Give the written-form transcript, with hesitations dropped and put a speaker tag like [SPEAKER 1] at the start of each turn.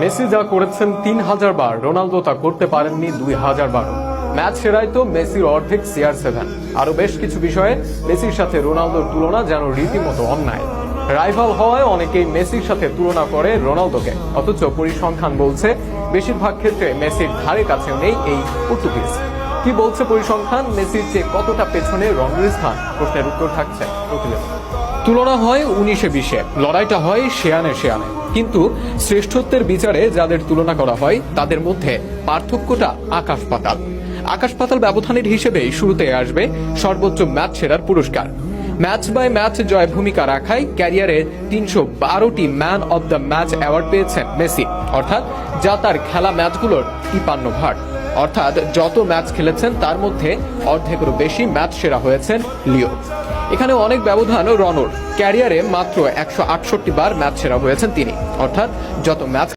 [SPEAKER 1] Messi যা করেছেন ৩,০০০ বার, Ronaldo তা করতে পারেননি ২,০০০ বার। ম্যাচ সেরাই তো মেসির অর্ধেক CR7। আরো বেশ কিছু বিষয়ে মেসির সাথে রোনালদোর তুলনা যেন রীতিমতো অন্যায়। রাইভাল হওয়ায় অনেকেই মেসির সাথে তুলনা করে রোনালদোকে, অথচ পরিসংখ্যান বলছে বেশিরভাগ ক্ষেত্রে মেসির ধারে কাছেও নেই এই পর্তুগিজ। কি বলছে পরিসংখ্যান, মেসির চেয়ে কতটা পেছনে রোনালদোর স্থান? প্রশ্নের উত্তর থাকছে প্রতিবেদন। তুলনা হয় 19-20, লড়াইটা হয় শেয়ানে শেয়ানে, কিন্তু শ্রেষ্ঠত্বের বিচারে যাদের তুলনা করা হয় তাদের মধ্যে পার্থক্যটা আকাশ পাতাল। আকাশ পাতাল ব্যবধানের হিসেবেই শুরুতে আসবে সর্বোচ্চ ম্যাচ সেরার পুরস্কার। ম্যাচ বাই ম্যাচ জয় ভূমিকা রাখায় ক্যারিয়ারে 312টি man of the match award পেয়েছেন মেসি, অর্থাৎ যা তার খেলা ম্যাচগুলোর 53 ভাগ। অর্থাৎ যত ম্যাচ খেলেছেন তার মধ্যে অর্ধেকেরও বেশি ম্যাচ সেরা হয়েছেন লিও। এখানে অনেক ব্যবধান রনোর, ক্যারিয়ারে মাত্র 168 বার ম্যাচ সেরা হয়েছেন তিনি, অর্থাৎ যত ম্যাচ